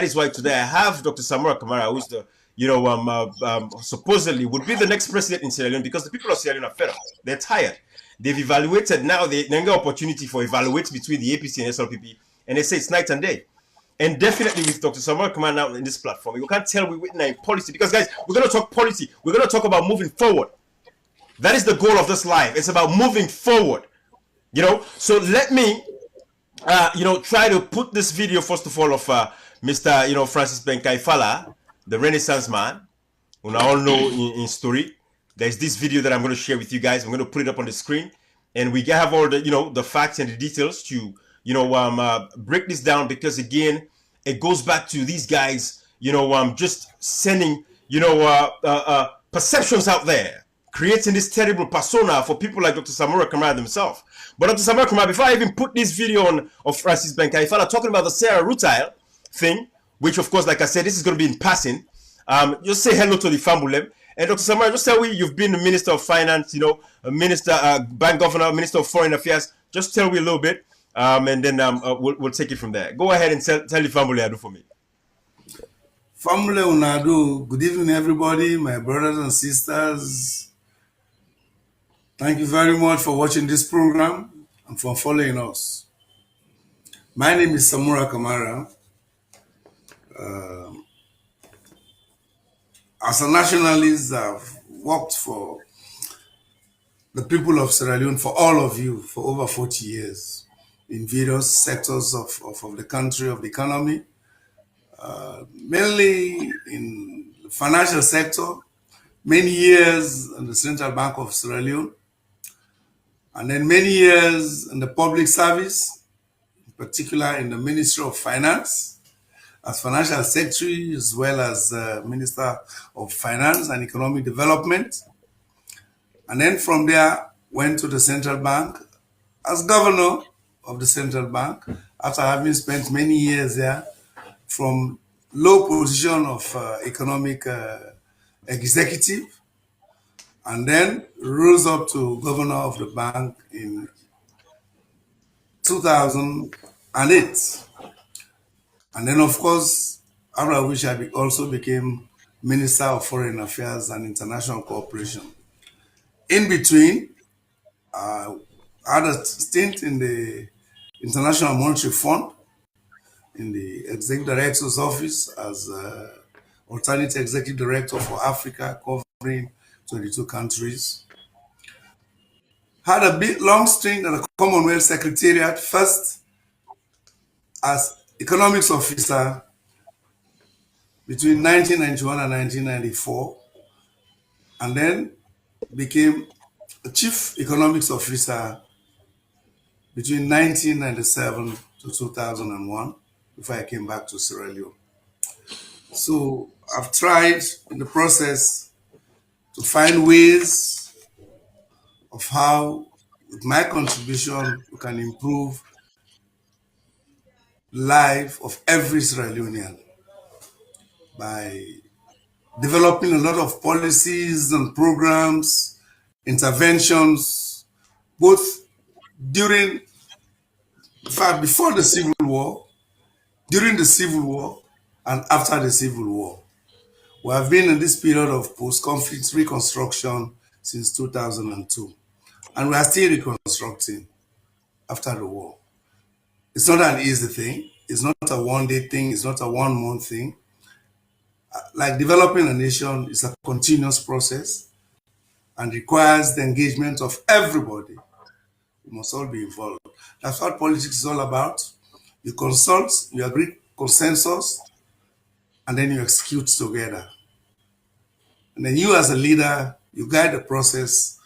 that is why today I have Dr. Samura Kamara, who's the, supposedly would be the next president in Sierra Leone, because the people of Sierra Leone are fed up. They're tired. They've evaluated. Now they get opportunity for evaluate between the APC and SLPP, and they say it's night and day. And definitely with Dr. Samura Kamara now in this platform, you can't tell we're witnessing policy, because guys, we're going to talk policy. We're going to talk about moving forward. That is the goal of this live. It's about moving forward. So let me, try to put this video, first of all, of Mr. Francis Benkaifala, the Renaissance man, who all know in story. There's this video that I'm going to share with you guys. I'm going to put it up on the screen, and we have all the, the facts and the details to, break this down, because again, it goes back to these guys, just sending, perceptions out there, creating this terrible persona for people like Dr. Samura Kamara themselves. But Dr. Samura Kamara, before I even put this video on of Francis Benkaifala talking about the Sierra Rutile thing, which of course, like I said, this is going to be in passing, just say hello to the family. And Dr. Samura, just tell me, you've been the Minister of Finance, a Minister, Bank Governor, Minister of Foreign Affairs. Just tell me a little bit, and then we'll take it from there. Go ahead and tell the family Adu for me. Family Unadu, good evening everybody, my brothers and sisters. Thank you very much for watching this program and for following us. My name is Samura Kamara. As a nationalist, I've worked for the people of Sierra Leone, for all of you, for over 40 years in various sectors of the country, of the economy, mainly in the financial sector, many years in the Central Bank of Sierra Leone, and then many years in the public service, in particular in the Ministry of Finance, as Financial Secretary, as well as Minister of Finance and Economic Development. And then from there, went to the Central Bank as Governor of the Central Bank, after having spent many years there, from low position of economic executive, and then rose up to Governor of the bank in 2008. And then, of course, after which I also became Minister of Foreign Affairs and International Cooperation. In between, I had a stint in the International Monetary Fund, in the Executive Director's Office as Alternate Executive Director for Africa, covering 22 countries. Had a long stint at the Commonwealth Secretariat, first as Economics Officer between 1991 and 1994, and then became the Chief Economics Officer between 1997 to 2001, before I came back to Sierra Leone. So I've tried in the process to find ways of how, with my contribution, we can improve the life of every Sierra Leonean by developing a lot of policies and programs, interventions, both during, in fact, before the Civil War, during the Civil War, and after the Civil War. We have been in this period of post-conflict reconstruction since 2002, and we are still reconstructing after the war. It's not an easy thing. It's not a one-day thing. It's not a one-month thing. Like developing a nation is a continuous process and requires the engagement of everybody. We must all be involved. That's what politics is all about. You consult, you agree consensus, and then you execute together. And then you as a leader, you guide the process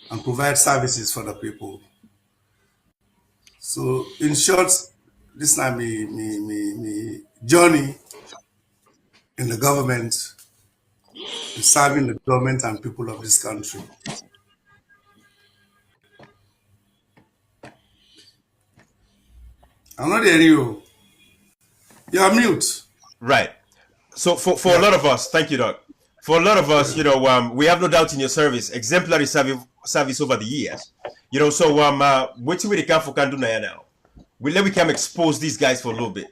and provide services for the people. So in short, this is my journey in the government, in serving the government and people of this country. I'm not hearing you. You're mute. Right. So for a lot of us, thank you, Doc. For a lot of us, we have no doubt in your service, exemplary service over the years. So waiting with the can for can do now. We can expose these guys for a little bit.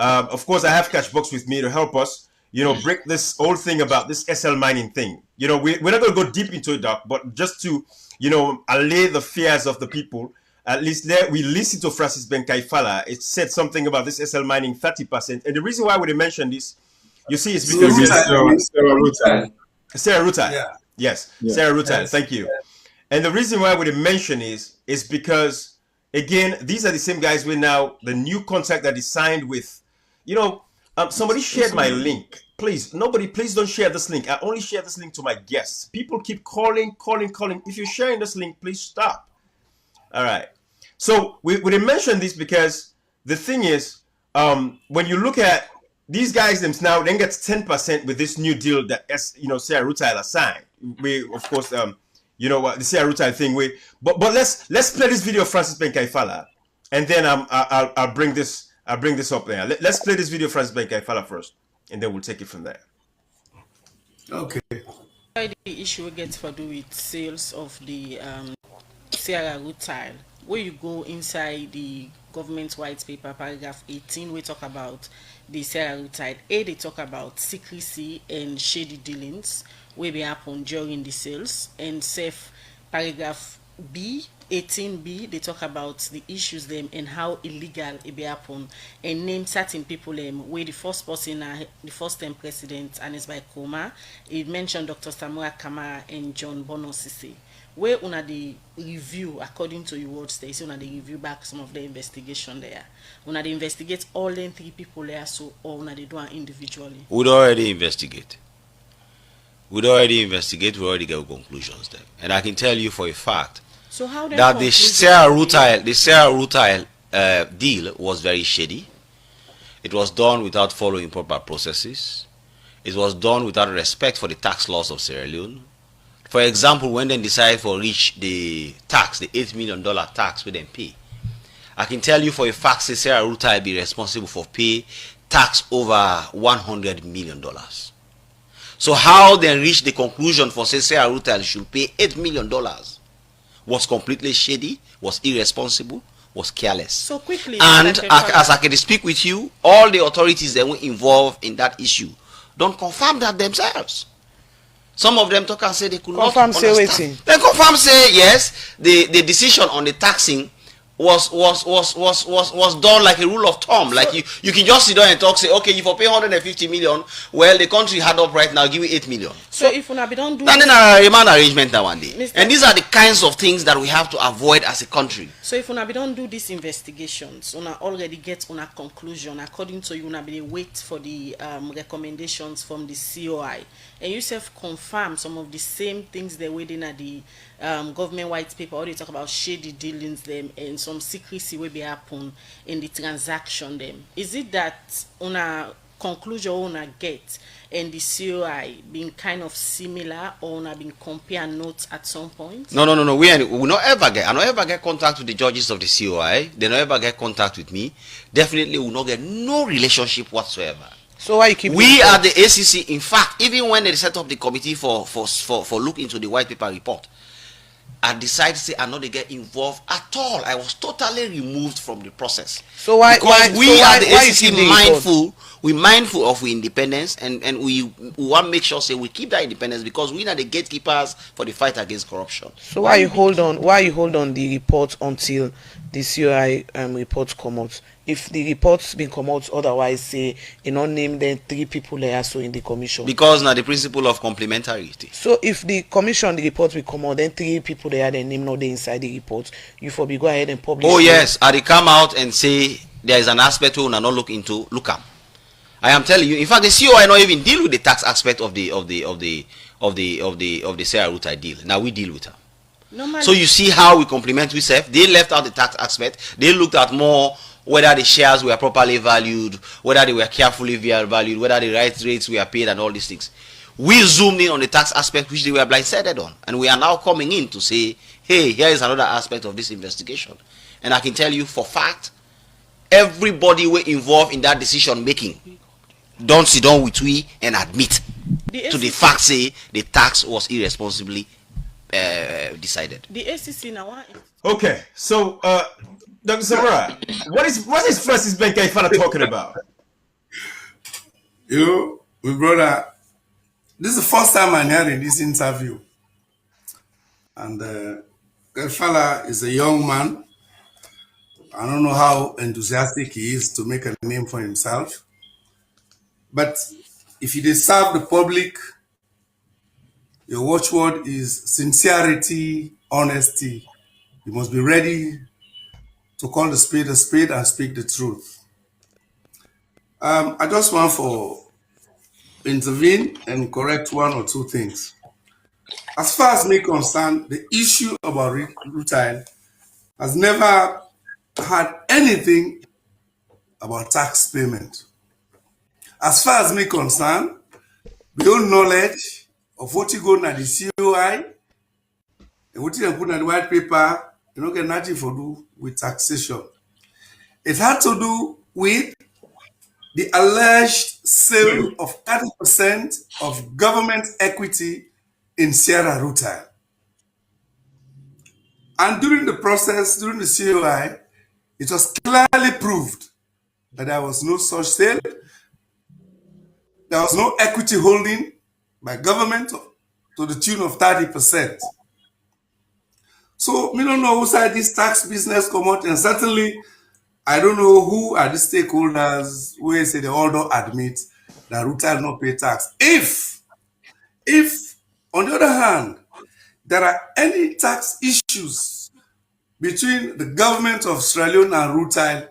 Of course, I have Catchbox with me to help us, break this whole thing about this SL mining thing. We're not going to go deep into it, Doc, but just to, allay the fears of the people. At least we listened to Francis Ben Kaifala. It said something about this SL mining 30%. And the reason why we mentioned this, you see, it's because Sierra Rutile. Sierra Rutile. Yeah. Yes, Yeah. Sierra Rutile. Yes. Thank you. And the reason why we mention is because, again, these are the same guys with now the new contract that is signed with, somebody shared my link. Please, please don't share this link. I only share this link to my guests. People keep calling. If you're sharing this link, please stop. All right. So we mentioned this because the thing is, when you look at these guys themselves, they get 10% with this new deal that Sierra Rutile has signed. We, of course, the Sierra Rutile thing. But let's play this video of Francis Ben Kaifala, and then I'll bring this up there. Let's play this video of Francis Ben Kaifala first, and then we'll take it from there. Okay. The issue we get to do with sales of the Sierra Rutile, where you go inside the government white paper paragraph 18, we talk about the Sierra Rutile. They talk about secrecy and shady dealings where they happen during the sales, and safe paragraph B 18B, they talk about the issues them and how illegal it be happen, and name certain people where the first person the first time president, and it's by Koma. It mentioned Dr. Samura Kamara and John Bono Sisi. Where una the review according to your words, they say una the review back some of the investigation there. Una they investigate all them 3 people there, so or una they do it individually. We'd already investigate. We already get conclusions there. And I can tell you for a fact So how that the Sierra Rutile deal was very shady. It was done without following proper processes. It was done without respect for the tax laws of Sierra Leone. For example, when they decide to reach the tax, the $8 million tax we then pay, I can tell you for a fact that Sierra Rutile be responsible for pay tax over $100 million. So how they reach the conclusion for say Sierra Rutile should pay $8 million was completely shady, was irresponsible, was careless. So quickly, and as I can speak with you, all the authorities that were involved in that issue don't confirm that themselves. Some of them talk and say they could not understand. They confirm say yes, the decision on the taxing was done like a rule of thumb. So, like you can just sit down and talk, say, okay, if you pay 150 million, well, the country had up right now, give you 8 million. So if una be don't do then a remand arrangement that one day. Mr. And these are the kinds of things that we have to avoid as a country. So if una be don't do these investigations, una already get una conclusion. According to you, una be wait for the recommendations from the COI, and you self confirm some of the same things they're waiting at the government white paper, or they talk about shady dealings them and some secrecy will be happen in the transaction them. Is it that una conclusion una get and the COI being kind of similar, or una being compare notes at some point? No. We not ever get. I not ever get contact with the judges of the COI. They not ever get contact with me. Definitely will not get no relationship whatsoever. So why you keep? We are the ACC. In fact, even when they set up the committee for look into the white paper report, I decided to say I'm not to get involved at all. I was totally removed from the process. So why? Because we are the ACC mindful. We're mindful of our independence, and we want to make sure say we keep that independence, because we are the gatekeepers for the fight against corruption. So why you hold on? Why you hold on the report until the COI report come out? If the report's been come out, otherwise say you know name then 3 people there so in the commission. Because now the principle of complementarity. So if the commission the report will come out, then 3 people there then name not they inside the report, you for be go ahead and publish. Oh yes, I they come out and say there is an aspect we will not look into. Look up. I am telling you. In fact, the COI not even deal with the tax aspect of the Sierra Rutile deal. Now we deal with her. Normally, so you see how we complement ourselves. They left out the tax aspect. They looked at more whether the shares were properly valued, whether they were carefully valued, whether the right rates were paid, and all these things. We zoomed in on the tax aspect which they were blindsided on, and we are now coming in to say, hey, here is another aspect of this investigation. And I can tell you for fact, everybody were involved in that decision making don't sit down with we and admit to the fact say the tax was irresponsibly decided. The ACC now. Okay, so Dr. Samura, what is Francis Ben Kaifala talking about? You know, my brother, this is the first time I'm hearing this interview. And the fella is a young man. I don't know how enthusiastic he is to make a name for himself. But if you serve the public, your watchword is sincerity, honesty. You must be ready to call a spade and speak the truth. I just want for intervene and correct one or two things. As far as me concerned, the issue about rutile has never had anything about tax payment. As far as me concerned, beyond knowledge of what you go na the COI and what you put in the white paper, you don't get nothing for do with taxation. It had to do with the alleged sale of 30% of government equity in Sierra Rutile. And during the process, during the COI, it was clearly proved that there was no such sale. There was no equity holding by government to the tune of 30%. So, we don't know who side this tax business come out, and certainly I don't know who are the stakeholders who say they all don't admit that Rutile not pay tax. If, on the other hand, there are any tax issues between the government of Sierra Leone and Rutile,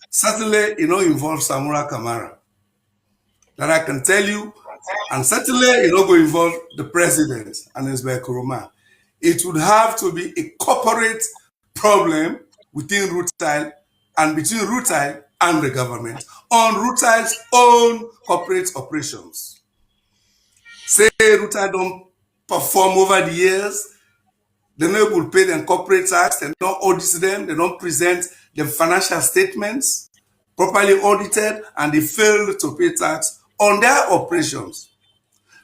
certainly it don't involve Samura Kamara. That I can tell you, and certainly it don't go involve the president and his Kuruma. It would have to be a corporate problem within Rutile and between Rutile and the government on Rutile's own corporate operations. Say Rutile don't perform over the years, they not able to pay them corporate tax, they don't audit them, they don't present the financial statements properly audited, and they fail to pay tax on their operations.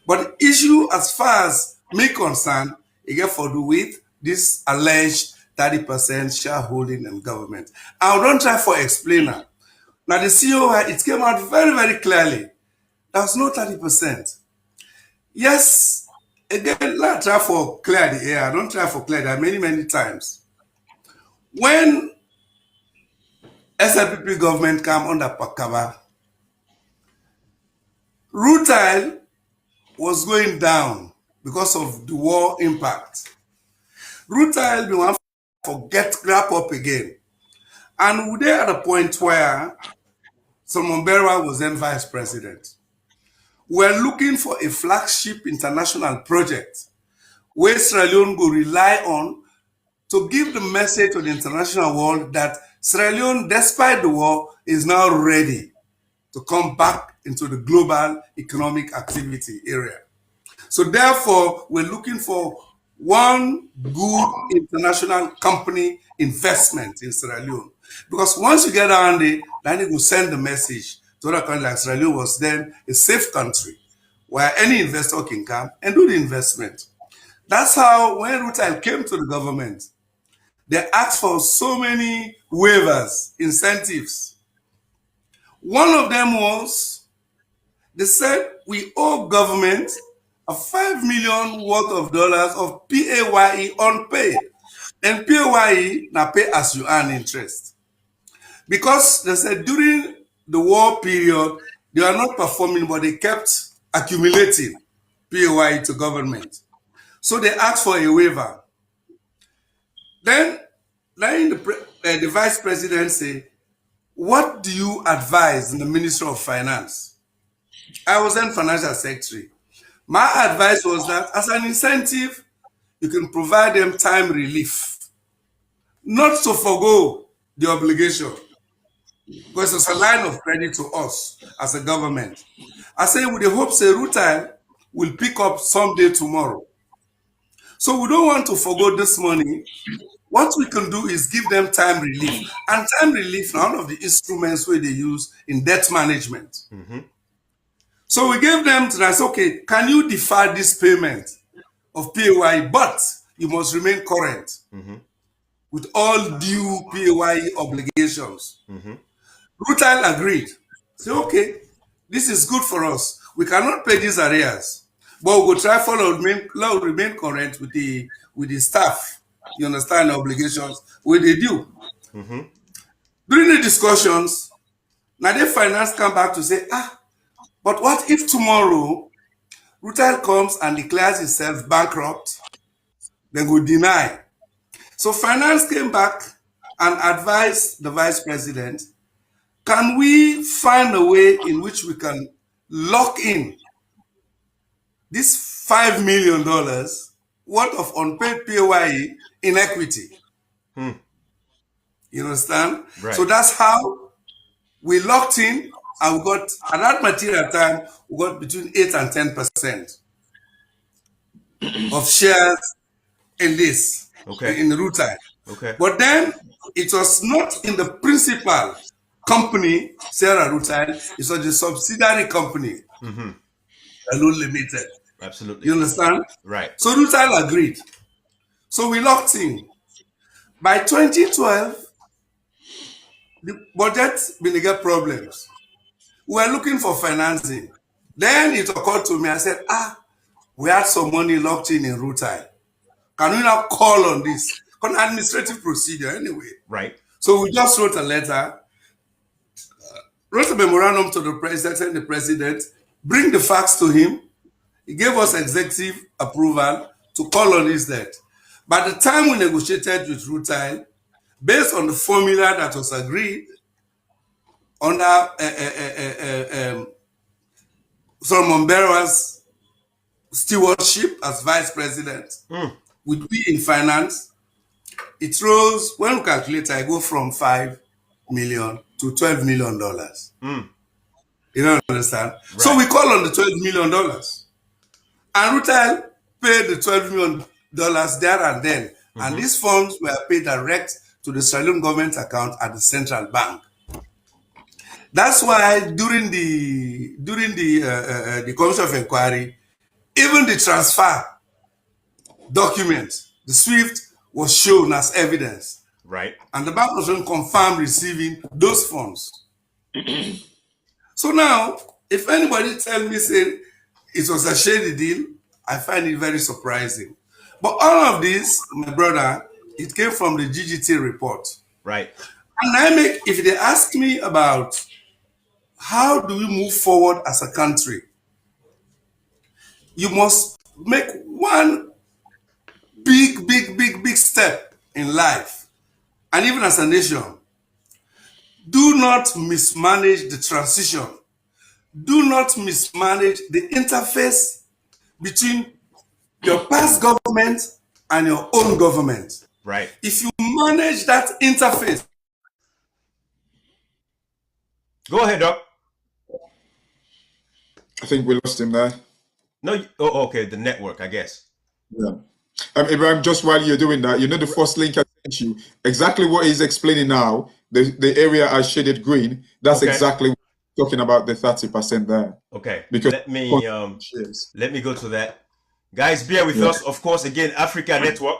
But the issue, as far as me concerned, it get for do with this alleged 30% shareholding in government. I don't try for explainer. Now the COI, it came out very, very clearly. There was no 30%. Yes, again, let try for clear the air. I don't try for clear that many, many times. When SLPP government came under Pakaba, Rutile was going down because of the war impact. Rutile be want forget grab up again. And we there at a point where Solomon Berwa was then vice president. We're looking for a flagship international project where Sierra Leone will rely on to give the message to the international world that Sierra Leone, despite the war, is now ready to come back into the global economic activity area. So therefore, we're looking for one good international company investment in Sierra Leone. Because once you get down there, then it will send the message to other countries like Sierra Leone was then a safe country where any investor can come and do the investment. That's how when Rutile came to the government, they asked for so many waivers, incentives. One of them was, they said, we owe government a $5 million worth of dollars of PAYE unpaid. And PAYE now pay as you earn interest. Because they said during the war period, they are not performing, but they kept accumulating PAYE to government. So they asked for a waiver. Then the vice president said, what do you advise in the Ministry of Finance? I was then financial secretary. My advice was that as an incentive, you can provide them time relief, not to forego the obligation, because it's a line of credit to us as a government. I say with the hopes a Rutile will pick up someday tomorrow. So we don't want to forgo this money. What we can do is give them time relief. And time relief now one of the instruments where they use in debt management. So we gave them to us, okay, can you defer this payment of PAYE, but you must remain current with all due PAYE obligations. Rutile agreed. Say, okay, this is good for us. We cannot pay these arrears, but we will try follow law remain current with the staff. You understand the obligations we they do. During the discussions, now the finance come back to say, but what if tomorrow Rutile comes and declares itself bankrupt? Then go deny. So finance came back and advised the vice president, can we find a way in which we can lock in this $5 million worth of unpaid PAYE in equity? You understand? Right. So that's how we locked in, and we got, at that material time, we got between 8 and 10% of shares in this, Okay. in Rutile. Okay. But then it was not in the principal company, Sierra Rutile, it was the subsidiary company, Alone Limited. Absolutely. You understand? Right. So Rutile agreed. So we locked in. By 2012, the budget began to get problems. We were looking for financing. Then it occurred to me, I said, we had some money locked in Rutile. Can we now call on this? On administrative procedure anyway. Right. So we just wrote a letter, wrote a memorandum to the president, and the president, bring the facts to him. He gave us executive approval to call on his debt. By the time we negotiated with Rutile, based on the formula that was agreed under Solomon Barrow's stewardship as vice president, with we in finance, it rose, when we calculate, I go from $5 million to $12 million. You don't understand? Right. So we call on the $12 million. And Rutile paid the $12 million there and then. And these funds were paid direct to the Sierra Leone government account at the central bank. That's why during the Commission of Inquiry, even the transfer document, the SWIFT, was shown as evidence. Right. And the bank was confirmed receiving those funds. So now, if anybody tell me, say, it was a shady deal, I find it very surprising. But all of this, my brother, it came from the GGT report. Right. And if they ask me about how do we move forward as a country, you must make one big step in life, and even as a nation. Do not mismanage the transition. Do not mismanage the interface between your past government and your own government. Right. If you manage that interface. Go ahead, Doc. I think we lost him there. No, okay, the network, I guess. Yeah. Ibrahim, just while you're doing that, the first link I sent you, exactly what he's explaining now, the area I shaded green, that's exactly what he's talking about, the 30% there. Okay. Because let me go to that. Guys, bear with us. Of course, again, Africa Network.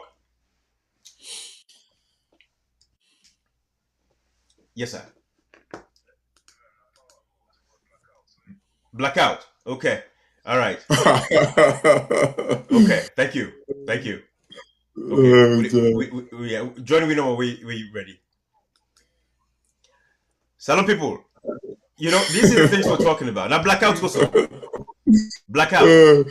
Yes, sir. Blackout. Okay. All right. Okay. Thank you. Okay. Join me now. We ready. Salon people. These are the things we're talking about. Now, blackout goes on. Blackout.